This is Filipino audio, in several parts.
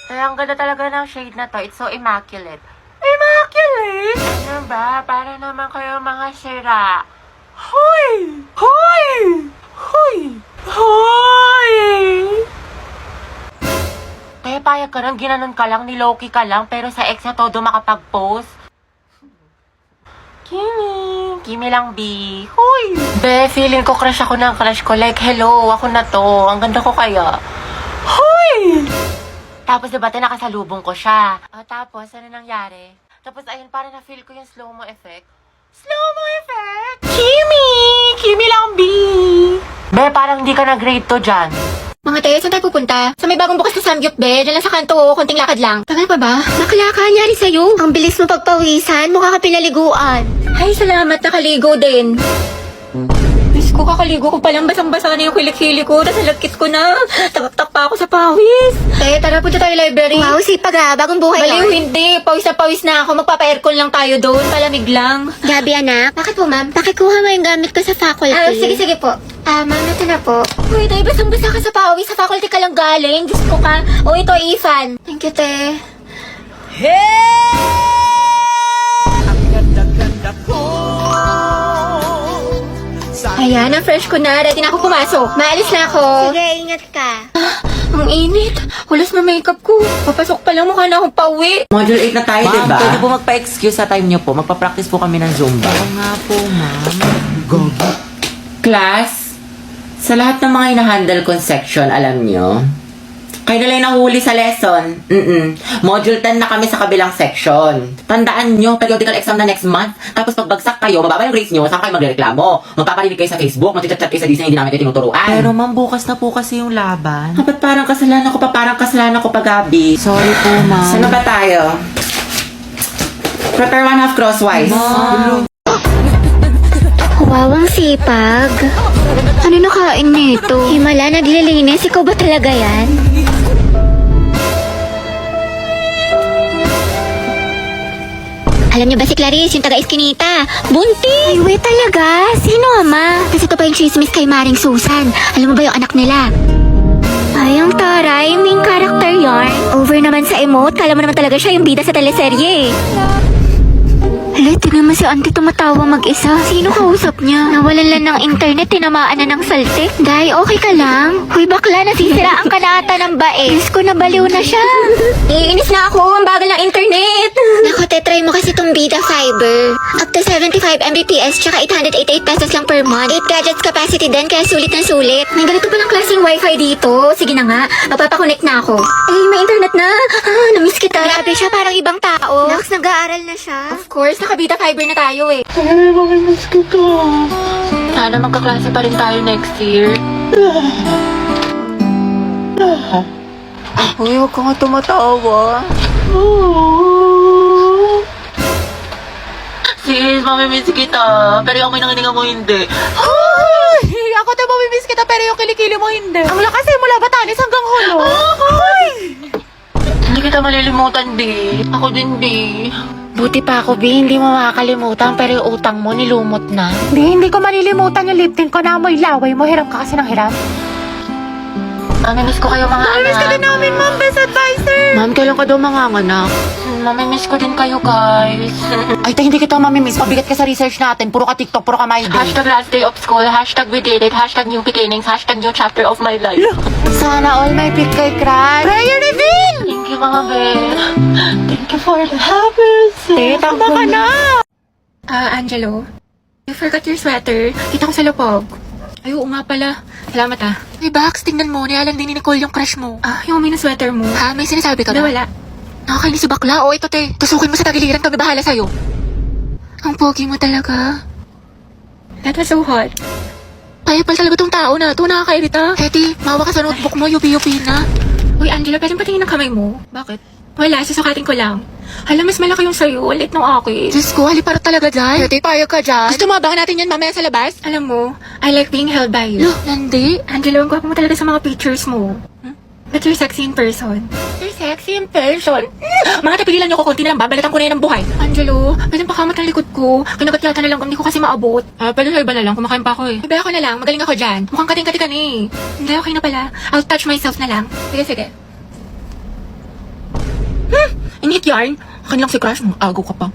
Kaya ang ganda talaga ng shade na to. It's so immaculate. Immaculate? Ano ba? Para naman kayo mga sira. Hoy! Hoy! Hoy! Hoy! Kaya payag ka lang, ginanon ka lang, niloki ka lang, pero sa ex na todo makapag-post. Kimi lang, B. Hoy! Be, feeling ko crush ako ng crush ko. Like, hello, ako na to. Ang ganda ko kaya. Hoy! Tapos diba, nakasalubong ko siya. Tapos, ano nangyari? Tapos, ayun, parang na-feel ko yung slow-mo effect. Slow-mo effect? Kimi! Kimi lang, B. Be, parang hindi ka na-grade to dyan. Mga te, saan tayo pupunta? Sa may bagong bukas na Samgyup, be. Diyan lang sa kanto, konting lakad lang. Tagal pa ba? Bakla ka, nyari sa'yo. Ang bilis mo pagpawisan, mukha ka pinaliguan. Ay, salamat, nakaligo din. Diyos ko, kakaligo ko palang basang-basa na yung kilik-hili ko, tapos nalagkit ko na. Tagaktak pa ako sa pawis. Te, tara, punta tayo library. Wow, sipag ha, bagong buhay Baliw, hindi. Pawis na pawis na ako, magpapa-aircon lang tayo doon, palamig lang. Gabi, anak. Bakit po, ma'am? Pakikuha mo yung gamit ko sa faculty. Sige po. Ma'am, ito na po. Uy, tayo, basang-basa ka sa pawis, sa faculty ka lang galing. Diyos ko ka. O, ito, Ethan. Thank you, te. Ayan, ang fresh ko na. Ready na ako pumasok. Maalis na ako. Sige, ingat ka. Ang init. Hulas na makeup ko. Papasok pa lang, mukha na akong pauwi. Module 8 na tayo, Ma'am, diba? pwede po magpa-excuse sa time niyo po. Magpa-practice po kami ng Zumba. Oo nga po, ma'am. Gogi. Class, sa lahat ng mga hinahandle kong section, alam nyo, kayo na lang nahuli sa lesson. Module 10 na kami sa kabilang section. Tandaan nyo, periodical exam na next month. Tapos pagbagsak kayo, mababa yung grades nyo, saan kayo magreklamo? Magpaparinig kayo sa Facebook, magchat-chat kayo sa Disney, hindi namin kayo tinuturuan. Pero ma'am, bukas na po kasi yung laban. Dapat parang kasalanan ko pa, Gabi. Sorry po, ma'am. Saan na ba tayo? Prepare one half crosswise. Ma'am. Wow, ang sipag. Ano nakain nito? Himala, naglilinis. Ikaw ba talaga yan? Alam niyo ba si Clarice, yung taga-Eskinita? Bunti! Ay, wait talaga? Sino, ama? Kasi ito pa yung chismis kay Maring Susan. Alam mo ba yung anak nila? Ay, ang taray. Main character yarn. Over naman sa emote. Kala mo naman talaga siya yung bida sa teleserye. Hala, tingnan mo si auntie tumatawa mag-isa. Sino kausap niya? Nawalan lang ng internet, tinamaan na ng saltik. Day, okay ka lang? Hoy, bakla, nasisiraan ka na ata ng baes. Ko nabaliw na siya. Iinis na ako, ang bagal ng internet. Nako, try mo kasi tong Bida Fiber. Up to 75 Mbps, tsaka 888 pesos lang per month. 8 gadgets capacity din, kaya sulit na sulit. May ganito palang klaseng wifi dito. Sige na nga, magpapakonect na ako. Ay, may internet na. Namiss kita. Grabe siya, parang ibang tao. Nax, nag-aaral na siya. Of course, nakabida fiber na tayo eh. Ay, makimiss kita. Sana magkaklase pa rin tayo next year. Uy, huwag ka nga tumatawa. Sis, mamimiss kita. Pero yung may nangininga mo hindi. Ako tayo mamimiss kita pero yung kilikili mo hindi. Ang lakas eh, mula Batanes hanggang Hulo. Hindi kita malilimutan, di. Ako din, di. Buti pa ako, Bi, hindi mo makakalimutan pero yung utang mo nilumot na. Hindi ko malilimutan yung lip tint ko na amoy laway mo. Hiram ka kasi ng hiram. Mamimiss ko kayo mga anak. Mamimiss ka din namin, ma'am. Best advisor. Ma'am, kailan ka daw manganganak? Mamimiss ko din kayo, guys. Ay, hindi kita mamimiss. Mabigat ka sa research natin. Puro ka TikTok, puro ka my day. Hashtag last day of school, hashtag we did it, hashtag new beginnings, hashtag new chapter of my life. Sana all may pick kay crush. Prayer reveal! Thank you, mga Ben. Thank you for the happiness. Tama ka na! Angelo, you forgot your sweater. Kita ko sa lupog. Ay, oo nga pala. Salamat ah. Hey, Bax, tingnan mo. Nialan din ni Nicole yung crush mo. Yung may na sweater mo. May sinasabi ka ba? Wala. Nakakainis si bakla. O, ito te. Tusukin mo sa tagiliran. Kami bahala sa'yo. Ang pogi mo talaga. That was so hot. Kaya pala talaga tong tao na ito. Nakakairita. Hetty, mawa ka sa notebook mo. Yupi-yupi na. Uy, Angela, pwedeng patingin ng kamay mo? Bakit? Wala, susukatin ko lang. Hala, mas malaki yung sa'yo. Ulit nung akin. Diyos ko, halipara talaga dyan. Hetty, payag ka dyan. Gusto mo abangan natin yan mamaya sa labas? Alam mo, I like being held by you. Look, Nandi. Angela, ang gwapo mo talaga sa mga pictures mo. But you're sexy in person. You're sexy in person? Mga tapigilan niyo ko, konti na lang, babalatan ko na yan ang buhay. Angelo, pwede pakamat ng likod ko. Kinagat yata na lang, hindi ko kasi maabot. Pwede sa iba na lang, kumakain pa ako eh. Iba ako na lang, magaling ako dyan. Mukhang kating-kati ka na eh. Hindi, okay na pala. I'll touch myself na lang. Sige, sige. Inhit yarn? Akin lang si crush mo. Agaw ka pa.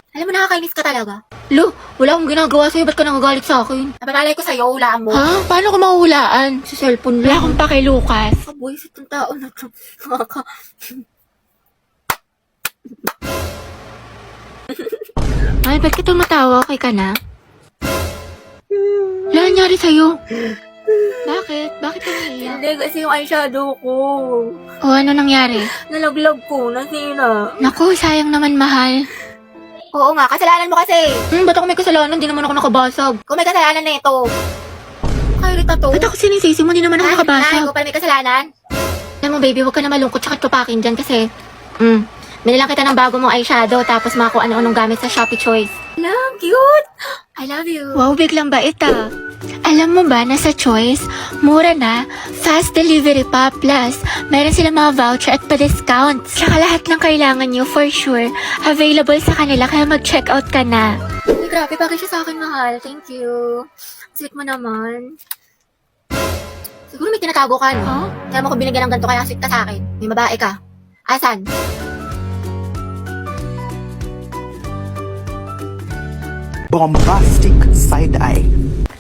Alam mo, nakakainis ka talaga. Lo, wala akong ginagawa sa'yo. Ba't ka nangagalit sa akin? Nabatalay ko sa'yo, hulaan mo. Ha? Paano ko mahuhulaan? Sa cellphone lang. Wala akong pake, Lucas. Kabuisit ng tao na to. Ay, ba't ka tumatawa? Okay ka na? Wala nangyari sa'yo. Bakit? Bakit ka naiiyak? Hindi, kasi yung eyeshadow ko. O ano nangyari? Nalaglag ko, nasira. Naku, sayang naman, mahal. Oo nga, kasalanan mo kasi. Ba't ako may kasalanan? Di naman ako nakabasag. Kung may kasalanan na ito. Kairita to. Ba't ako sinisisi mo? Di naman ako Ay, nakabasag. ikaw pala may kasalanan. Alam mo, baby, huwag ka na malungkot tsaka tupakin dyan kasi, binilang kita ng bago mong eyeshadow tapos mga kung ano-anong gamit sa Shopee Choice. Alam, cute. I love you. Wow, biglang bait ah. Alam mo ba na sa Choice, mura na, fast delivery pa, plus meron silang mga voucher at pa-discounts. Tsaka lahat ng kailangan nyo, for sure, available sa kanila kaya mag-check out ka na. Ay, grabe, bagay siya sa akin, mahal. Thank you. Sweet mo naman. Siguro may tinatago ka, no? Kaya mo ko binigyan ng ganito kaya sweet ka sa akin. May babae ka. Asan? Bombastic side eye.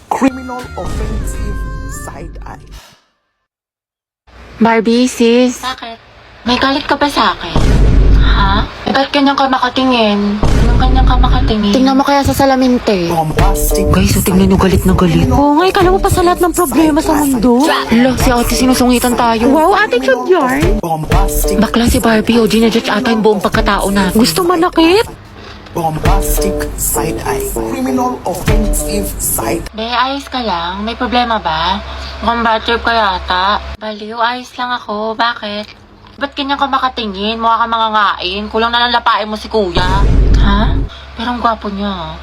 Criminal offensive side eye. Barbie, sis. Bakit? May galit ka ba sa akin? Ha? Eh, ba't ganyan ka makatingin? Anong ganyan ka makatingin? Tingnan mo kaya sa salamin, te. Bombastic. Guys, so tingnan nyo galit na galit. Oo nga, ikala mo pa sa lahat ng problema sa mundo. Hala, si ate sinusungitan tayo. Wow, attitude yarn. Bombastic. Bakla si Barbie, o ginajudge ata yung buong pagkatao natin. Gusto manakit? Bombastic side eye. Criminal offensive side. Be, ayos ka lang? May problema ba? Mukhang bad trip ka yata. Baliw, ayos lang ako. Bakit? Ba't ganyan ka makatingin? Mukha ka mangangain. Kulang na lang lapain mo si kuya. Ha? Pero ang gwapo niya.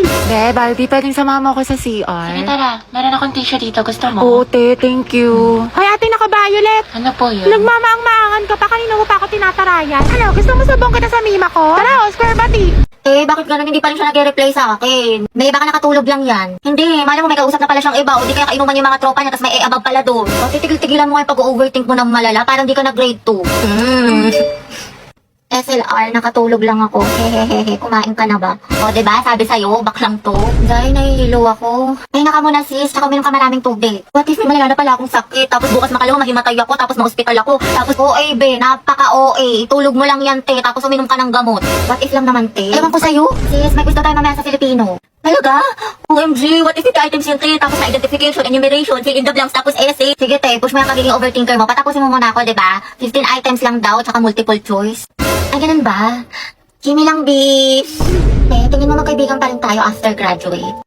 Be, Barbie, pwedeng samahan mo ako sa CR? Sige, tara. Meron akong tissue dito. Gusto mo? Oo, te, thank you. Hoy, ate, naka-violet. Ano po yun? Nagmamaang-maangan ka pa, kanina mo pa ako tinatarayan. Ano, gusto mo sabong kita sa mima ko? Tara, Oscar, bati. Eh, bakit ganun hindi pa rin siya nag-reply sa akin? May baka nakatulog lang yan. Hindi, malam mo may kausap na pala siyang iba o di kaya kainuman yung mga tropa niya tapos may abang pala doon. O titigil-tigilan mo nga yung pag-overthink mo ng malala parang di ka nag-grade 2. SLR, nakatulog lang ako. Hehehehe, kumain ka na ba? O, diba? Sabi sa'yo, baklang to. Dahil nahihilo ako. Pahinga ka muna sis, tsaka uminom ka maraming tubig. What if may malala na pala akong sakit? Tapos bukas makalawa, mahimatay ako, tapos ma-hospital ako. Tapos OA, be, napaka-OA. Tulog mo lang yan, te, tapos uminom ka ng gamot. What if lang naman, te? Ewan ko sa'yo. Sis, may gusto tayo mamaya sa Filipino. Talaga? OMG, what if the items yung te? Tapos na identification, enumeration, fill in the blanks, tapos essay. Sige, te, push mo yung pagiging overthinker mo. Patapusin mo muna ako, diba? 15 items lang daw, tsaka multiple choice. Ay, ganun ba? Kimi lang, bis. Tingin mo magkaibigan pa rin tayo after graduate.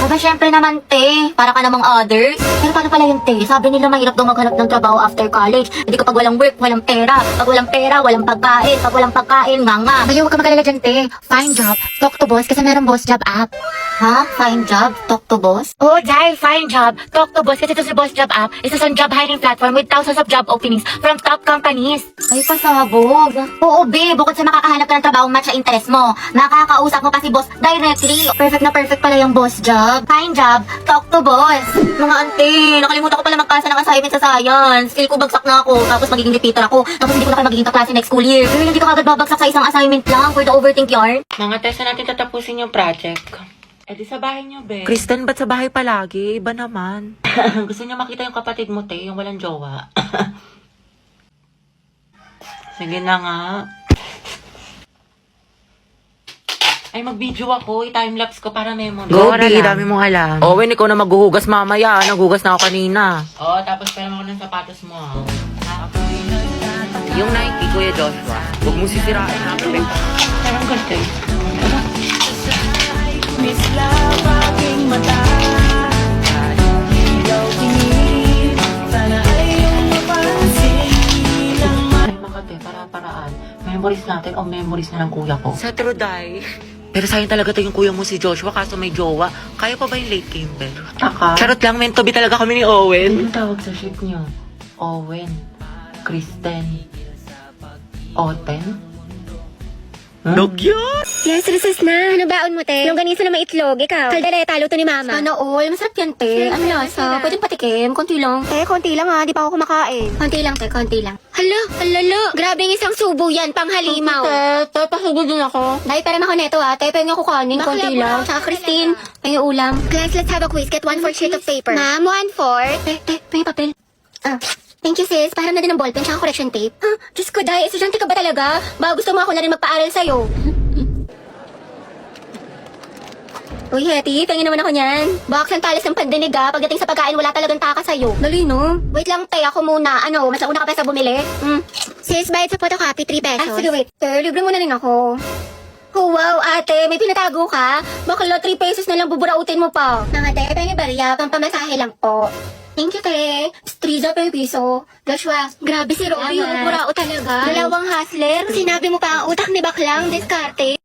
Aba, syempre naman, te. Para ka namang others. Pero paano pala yung te? Sabi nila mahirap daw maghanap ng trabaho after college. Hindi kapag walang work, walang pera. Pag walang pera, walang pagkain. Pag walang pagkain, nga. Baliw, huwag ka magalala dyan, te. Find job, talk to boss, kasi meron boss job app. Ha? Find job, talk to boss? Oo, dahil find job. Talk to boss kasi ito si Boss Job App. Isa sa job hiring platform with thousands of job openings from top companies. Ay, pasabog. Oo, be. Bukod sa makakahanap ka ng trabaho match sa interest mo, nakakausap mo pa si boss directly. Perfect na perfect pala yung boss job. Find job, talk to boss. Mga ante, nakalimutan ko pala magpasa ng assignment sa science. Skill ko bagsak na ako, tapos magiging repeater ako. Tapos hindi ko na kayo magiging kaklase next school year. Pero hindi ka agad babagsak sa isang assignment lang for the overthink yarn. Mga tesa natin tatapusin yung project. Eh di sa bahay niyo, be. Kristen, ba't sa bahay palagi? Iba naman. Gusto niyo makita yung kapatid mo, te, yung walang jowa. Sige na nga. Ay, mag-video ako. I-timelapse ko para memory. Go, di, dami mong alam. Owen, ikaw na maghuhugas mamaya. Naghugas na ako kanina. Oo, tapos pera mo ko ng sapatos mo, ha? Yung Nike, Kuya Joshua. Huwag mo sisirain ha. Perfect. Parang gusto eh. Ay, makate, para-paraan. Memories natin o memories na ng kuya ko. Sa Truday. Pero sayang talaga to yung kuya mo si Joshua kaso may jowa. Kaya pa ba yung late Kimber? Taka. Charot lang, meant to be talaga kami ni Owen. Anong tawag sa ship niyo? Owen. Kristen. Oten. Cute! Yes, recess na. Ano baon mo, te? Longganisa na may itlog. Ikaw? Kaldereta, luto ni mama. Sana all. Masarap yan, te. Ano lasa? Pwedeng patikim. Konti lang. Te, konti lang ha. Di pa ako kumakain. Konti lang, te. Konti lang. Hala, grabe yung isang subo yan. Panghalimaw. Te, pasugod din ako. Dahil pera ako neto ha. Te, pwede ako kanin. Konti lang. Tsaka Christine, pwede ulam. Class, let's have a quiz. Get 1/4 sheet of paper. Ma'am, 1/4. Te, pwede papel. Ah. Thank you, sis. Parang na din ng ballpen tsaka correction tape. Huh? Diyos ko, Day. Estudyante ka ba talaga? Baka gusto mo ako na rin magpaaral sa'yo. Uy, Hetty, tingin naman ako niyan. Baka ang talas ng pandinig pagdating sa pagkain, wala talagang taka sa'yo. Dali, no? Wait lang, te. Ako muna. Ano, mas nauna ka pa sa bumili? Sis, bayad sa photocopy, 3 pesos. Sige, wait. Te, libre mo na rin ako. Oh, wow, ate, may pinatago ka? Bakla 3 pesos na lang buburautin mo pa. Mga te, pengi bariya, pampamasahe lang po. Thank you, te. Striza pa yung piso. Joshua, grabe si Rory, yung burao talaga. Dalawang hustler. Sinabi mo pa ang utak ni Baklang, diskarte.